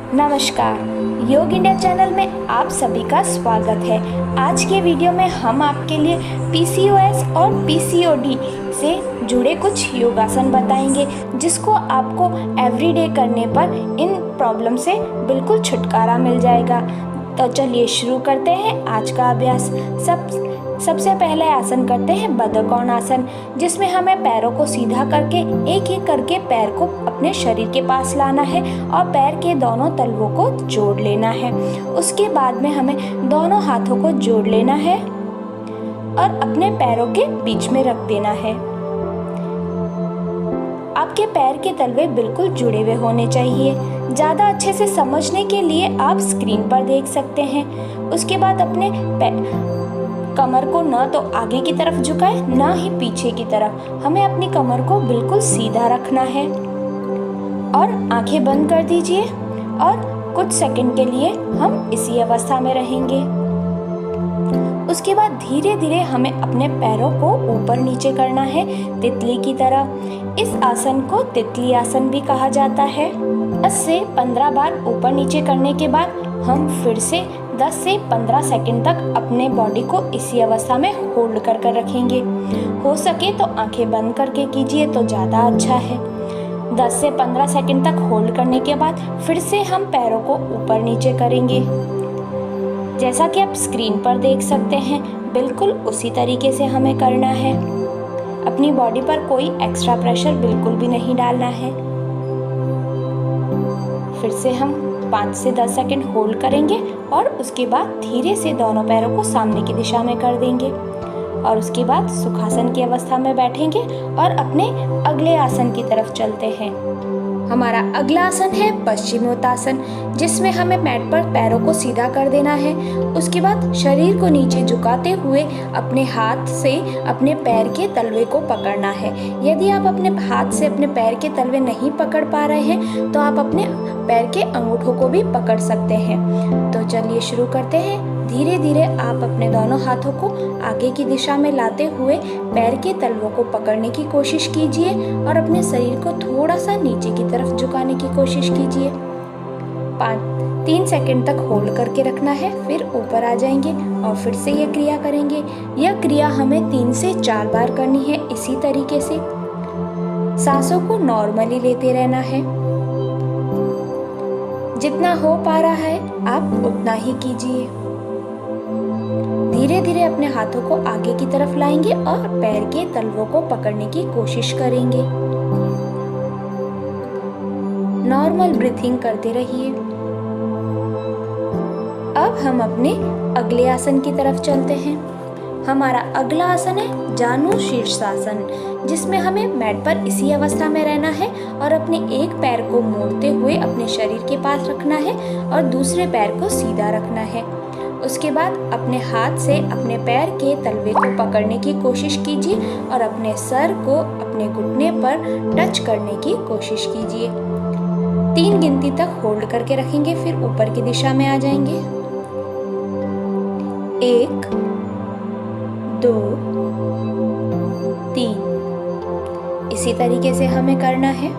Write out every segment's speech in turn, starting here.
नमस्कार, योग India channel में आप सभी का स्वागत है। आज के वीडियो में हम आपके लिए पीसीओएस और पीसीओडी से जुड़े कुछ योगासन बताएंगे, जिसको आपको एवरीडे करने पर इन प्रॉब्लम से बिल्कुल छुटकारा मिल जाएगा। तो चलिए शुरू करते हैं आज का अभ्यास। सबसे पहले आसन करते हैं बद्रकोण आसन, जिसमें हमें पैरों को सीधा करके एक एक करके पैर को अपने शरीर के पास लाना है और पैर के दोनों तलवों को जोड़ लेना है। उसके बाद में हमें दोनों हाथों को जोड़ लेना है और अपने पैरों के बीच में रख देना है। आपके पैर के तलवे बिल्कुल जुड़े हुए होने चाहिए। ज़्यादा अच्छे से समझने के लिए आप स्क्रीन पर देख सकते हैं। उसके बाद अपने कमर को न तो आगे की तरफ झुकाएं, न ही पीछे की तरफ। हमें अपनी कमर को बिल्कुल सीधा रखना है और आंखें बंद कर दीजिए और कुछ सेकंड के लिए हम इसी अवस्था में रहेंगे। उसके बाद धीरे धीरे हमें अपने पैरों को ऊपर नीचे करना है, तितली की तरह। इस आसन को तितली आसन भी कहा जाता है। 10 से 15 बार ऊपर नीचे करने के बाद हम फिर से 10 से 15 सेकंड तक अपने बॉडी को इसी अवस्था में होल्ड कर रखेंगे। हो सके तो आंखें बंद करके कीजिए तो ज़्यादा अच्छा है। 10 से 15 सेकंड तक होल्ड करने के बाद फिर से हम पैरों को ऊपर नीचे करेंगे। जैसा कि आप स्क्रीन पर देख सकते हैं, बिल्कुल उसी तरीके से हमें करना है। अपनी बॉडी पर कोई एक्स्ट्रा प्रेशर बिल्कुल भी नहीं डालना है। फिर से हम 5 से 10 सेकंड होल्ड करेंगे और उसके बाद धीरे से दोनों पैरों को सामने की दिशा में कर देंगे और उसके बाद सुखासन की अवस्था में बैठेंगे और अपने अगले आसन की तरफ चलते हैं। हमारा अगला आसन है पश्चिमोत्तासन, जिसमें हमें मैट पर पैरों को सीधा कर देना है। उसके बाद शरीर को नीचे झुकाते हुए अपने हाथ से अपने पैर के तलवे को पकड़ना है। यदि आप अपने हाथ से अपने पैर के तलवे नहीं पकड़ पा रहे हैं तो आप अपने पैर के अंगूठों को भी पकड़ सकते हैं। तो चलिए शुरू करते हैं। धीरे धीरे आप अपने दोनों हाथों को आगे की दिशा में लाते हुए पैर के तलवों को पकड़ने की कोशिश कीजिए और अपने शरीर को थोड़ा सा नीचे की तरफ झुकाने की कोशिश कीजिए। 3 सेकंड तक होल्ड करके रखना है, फिर ऊपर आ जाएंगे और फिर से ये क्रिया करेंगे। यह क्रिया हमें 3 से 4 बार करनी है। इसी तरीके से सांसों को नॉर्मली लेते रहना है। जितना हो पा रहा है आप उतना ही कीजिए। धीरे धीरे अपने हाथों को आगे की तरफ लाएंगे और पैर के तलवों को पकड़ने की कोशिश करेंगे। नॉर्मल ब्रीथिंग करते रहिए। अब हम अपने अगले आसन की तरफ चलते हैं। हमारा अगला आसन है जानु शीर्षासन, जिसमें हमें मैट पर इसी अवस्था में रहना है और अपने एक पैर को मोड़ते हुए अपने शरीर के पास रखना है और दूसरे पैर को सीधा रखना है। उसके बाद अपने हाथ से अपने पैर के तलवे को पकड़ने की कोशिश कीजिए और अपने सर को अपने घुटने पर टच करने की कोशिश कीजिए। 3 गिनती तक होल्ड करके रखेंगे, फिर ऊपर की दिशा में आ जाएंगे। 1 2 3। इसी तरीके से हमें करना है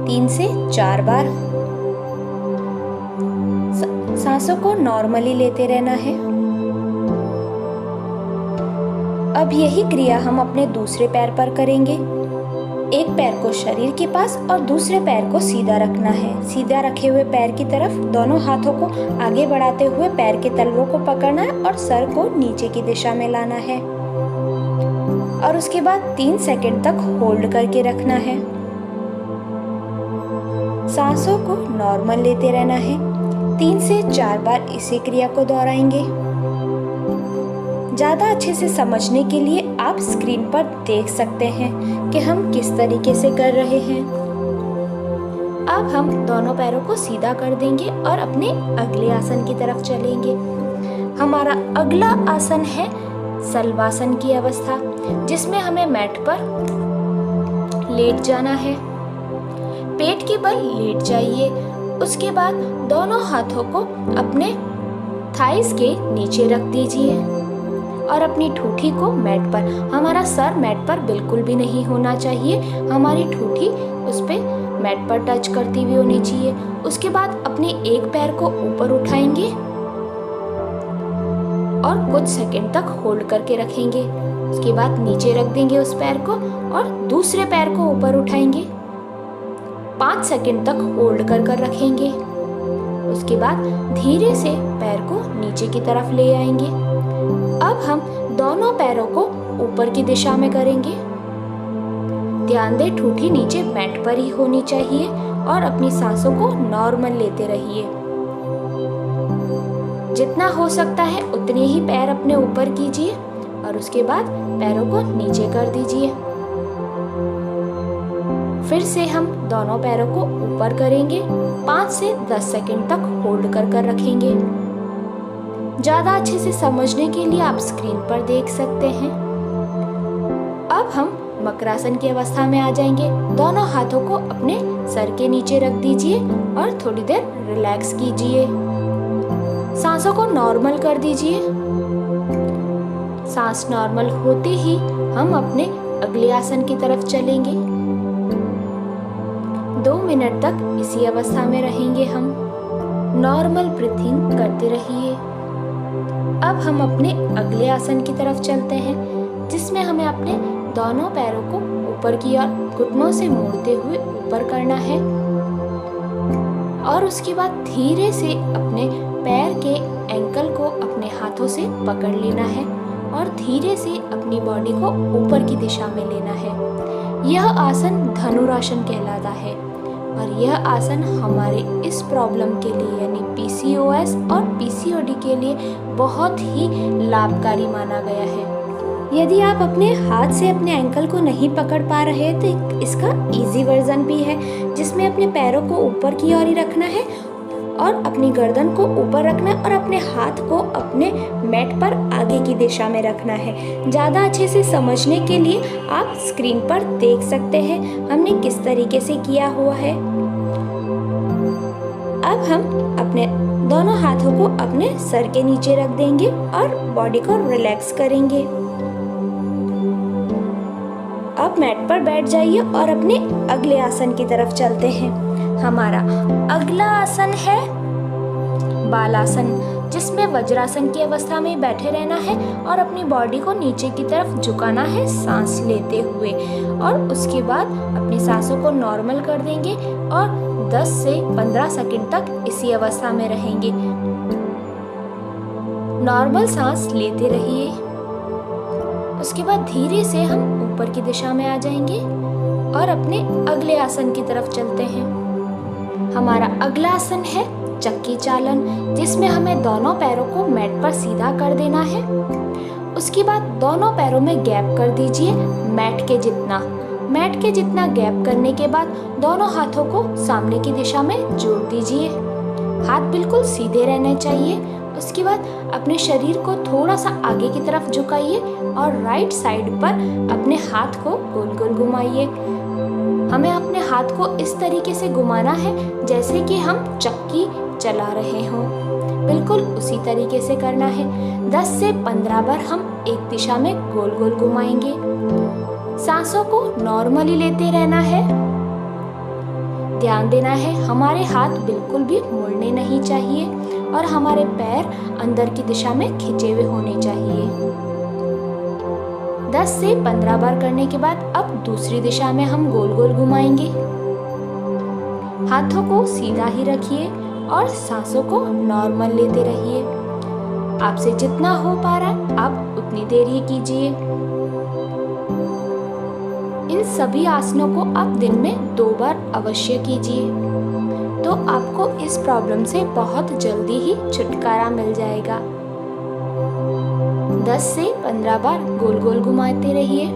3 से 4 बार। सांसों को नॉर्मली लेते रहना है। अब यही क्रिया हम अपने दूसरे पैर पर करेंगे। एक पैर को शरीर के पास और दूसरे पैर को सीधा रखना है। सीधा रखे हुए पैर की तरफ दोनों हाथों को आगे बढ़ाते हुए पैर के तलवों को पकड़ना है और सर को नीचे की दिशा में लाना है और उसके बाद 3 सेकंड तक होल्ड करके रखना है। सांसों को नॉर्मल लेते रहना है। 3 से 4 बार इसी क्रिया को दोहराएंगे। ज़्यादा अच्छे से समझने के लिए आप स्क्रीन पर देख सकते हैं कि हम किस तरीके से कर रहे हैं। अब हम दोनों पैरों को सीधा कर देंगे और अपने अगले आसन की तरफ चलेंगे। हमारा अगला आसन है शलभासन की अवस्था, जिसमें हमें मैट पर लेट जाना है। पेट के बल लेट जाइए। उसके बाद दोनों हाथों को अपने थाइस के नीचे रख दीजिए और अपनी ठूठी को मैट पर, हमारा सर मैट पर बिल्कुल भी नहीं होना चाहिए। हमारी ठूठी उस पे मैट पर टच करती हुई होनी चाहिए। उसके बाद अपने एक पैर को ऊपर उठाएंगे और कुछ सेकंड तक होल्ड करके रखेंगे। उसके बाद नीचे रख देंगे उस पैर को और दूसरे पैर को ऊपर उठाएंगे। 5 सेकंड तक होल्ड कर रखेंगे। उसके बाद धीरे से पैर को नीचे की तरफ ले आएंगे। अब हम दोनों पैरों को ऊपर की दिशा में करेंगे। ध्यान दें, ठूठी नीचे मैट पर ही होनी चाहिए और अपनी सांसों को नॉर्मल लेते रहिए। जितना हो सकता है उतने ही पैर अपने ऊपर कीजिए और उसके बाद पैरों को नीचे कर दीजिए। फिर से हम दोनों पैरों को ऊपर करेंगे। 5 से 10 सेकंड तक होल्ड कर रखेंगे। ज़्यादा अच्छे से समझने के लिए आप स्क्रीन पर देख सकते हैं। अब हम मकरासन की अवस्था में आ जाएंगे। दोनों हाथों को अपने सर के नीचे रख दीजिए और थोड़ी देर रिलैक्स कीजिए। सांसों को नॉर्मल कर दीजिए। सांस नॉर्मल होते ही हम अपने अगले आसन की तरफ चलेंगे। 2 मिनट तक इसी अवस्था में रहेंगे हम। नॉर्मल ब्रीथिंग करते रहिए। अब हम अपने अगले आसन की तरफ चलते हैं, जिसमें हमें अपने दोनों पैरों को ऊपर की ओर घुटनों से मोड़ते हुए ऊपर करना है और उसके बाद धीरे से अपने पैर के एंकल को अपने हाथों से पकड़ लेना है और धीरे से अपनी बॉडी को ऊपर की दिशा में लेना है। यह आसन धनुरासन कहलाता है और यह आसन हमारे इस प्रॉब्लम के लिए यानी PCOS और PCOD के लिए बहुत ही लाभकारी माना गया है। यदि आप अपने हाथ से अपने एंकल को नहीं पकड़ पा रहे तो इसका इजी वर्जन भी है, जिसमें अपने पैरों को ऊपर की ओर ही रखना है और अपनी गर्दन को ऊपर रखना है और अपने हाथ को अपने मैट पर आगे की दिशा में रखना है। ज़्यादा अच्छे से समझने के लिए आप स्क्रीन पर देख सकते हैं हमने किस तरीके से किया हुआ है। अब हम अपने दोनों हाथों को अपने सर के नीचे रख देंगे और बॉडी को रिलैक्स करेंगे। अब मैट पर बैठ जाइए और अपने अगले आसन की तरफ चलते हैं। हमारा अगला आसन है बालासन, जिसमें वज्रासन की अवस्था में बैठे रहना है और अपनी बॉडी को नीचे की तरफ झुकाना है सांस लेते हुए और उसके बाद अपनी सांसों को नॉर्मल कर देंगे और 10 से 15 सेकंड तक इसी अवस्था में रहेंगे। नॉर्मल सांस लेते रहिए। उसके बाद धीरे से हम ऊपर की दिशा में आ जाएंगे और अपने अगले आसन की तरफ चलते हैं। हमारा अगला आसन है चक्की चालन, जिसमें हमें दोनों पैरों को मैट पर सीधा कर देना है। उसके बाद दोनों पैरों में गैप कर दीजिए मैट के जितना। मैट के जितना गैप करने के बाद दोनों हाथों को सामने की दिशा में जोड़ दीजिए। हाथ बिल्कुल सीधे रहने चाहिए। उसके बाद अपने शरीर को थोड़ा सा आगे की तरफ झुकाइए और राइट साइड पर अपने हाथ को गोल गोल घुमाइए। हमें अपने हाथ को इस तरीके से घुमाना है जैसे कि हम चक्की चला रहे हों। बिल्कुल उसी तरीके से करना है। 10 से 15 बार हम एक दिशा में गोल गोल घुमाएंगे। सांसों को नॉर्मली लेते रहना है। ध्यान देना है हमारे हाथ बिल्कुल भी मुड़ने नहीं चाहिए और हमारे पैर अंदर की दिशा में खिंचे हुए होने चाहिए। 10 से 15 बार करने के बाद अब दूसरी दिशा में हम गोल गोल घुमाएंगे। हाथों को सीधा ही रखिए और सांसों को नॉर्मल लेते रहिए। आपसे जितना हो पा रहा है आप उतनी देर ही कीजिए। इन सभी आसनों को आप दिन में 2 बार अवश्य कीजिए, तो आपको इस प्रॉब्लम से बहुत जल्दी ही छुटकारा मिल जाएगा। 10 से 15 बार गोल गोल घुमाते रहिए।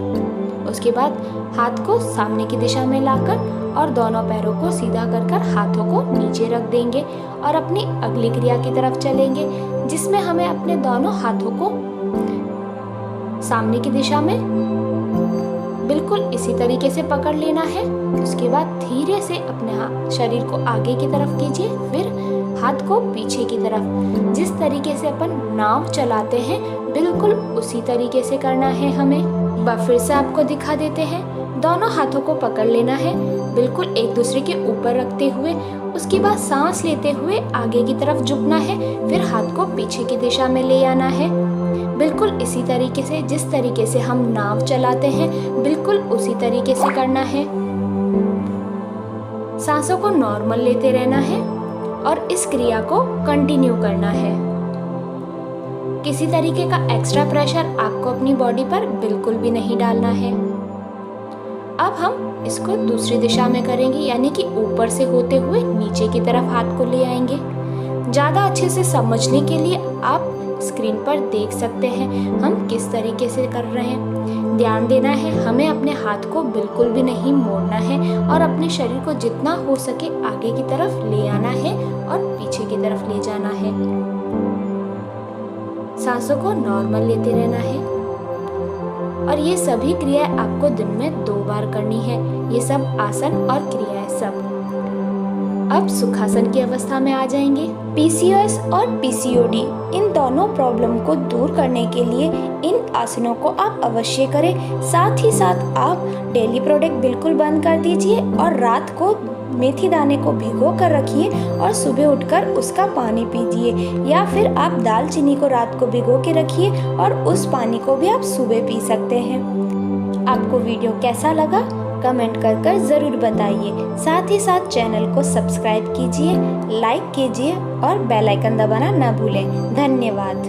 उसके बाद हाथ को सामने की दिशा में लाकर और दोनों पैरों को सीधा कर हाथों को नीचे रख देंगे और अपनी अगली क्रिया की तरफ चलेंगे, जिसमें हमें अपने दोनों हाथों को सामने की दिशा में बिल्कुल इसी तरीके से पकड़ लेना है। उसके बाद धीरे से अपने शरीर को आगे की तरफ कीजिए, फिर हाथ को पीछे की तरफ। जिस तरीके से अपन नाव चलाते हैं बिल्कुल उसी तरीके से करना है हमें। फिर से आपको दिखा देते हैं। दोनों हाथों को पकड़ लेना है, बिल्कुल एक दूसरे के ऊपर रखते हुए। उसके बाद सांस लेते हुए आगे की तरफ झुकना है, फिर हाथ को पीछे की दिशा में ले आना है। बिल्कुल इसी तरीके से जिस तरीके से हम नाव चलाते हैं, बिल्कुल उसी तरीके से करना है। सांसों को नॉर्मल लेते रहना है और इस क्रिया को कंटिन्यू करना है। किसी तरीके का एक्स्ट्रा प्रेशर आपको अपनी बॉडी पर बिल्कुल भी नहीं डालना है। अब हम इसको दूसरी दिशा में करेंगे, यानी कि ऊपर से होते हुए नीचे की तरफ हाथ को ले आएंगे। ज़्यादा अच्छे से समझने के लिए आप स्क्रीन पर देख सकते हैं हम किस तरीके से कर रहे हैं। ध्यान देना है, हमें अपने हाथ को बिल्कुल भी नहीं मोड़ना है और अपने शरीर को जितना हो सके आगे की तरफ ले आना है और पीछे की तरफ ले जाना है। सांसों को नॉर्मल लेते रहना है और ये सभी क्रियाएं आपको दिन में 2 बार करनी है। ये सब आसन और क्रियाएं सब। अब सुखासन की अवस्था में आ जाएंगे। पीसीओएस और पीसीओडी इन दोनों प्रॉब्लम को दूर करने के लिए इन आसनों को आप अवश्य करें। साथ ही साथ आप डेली प्रोडक्ट बिल्कुल बंद कर दीजिए और रात को मेथी दाने को भिगो कर रखिए और सुबह उठकर उसका पानी पीजिए, या फिर आप दालचीनी को रात को भिगो के रखिए और उस पानी को भी आप सुबह पी सकते हैं। आपको वीडियो कैसा लगा कमेंट कर ज़रूर बताइए। साथ ही साथ चैनल को सब्सक्राइब कीजिए, लाइक कीजिए और बेल आइकन दबाना ना भूलें। धन्यवाद।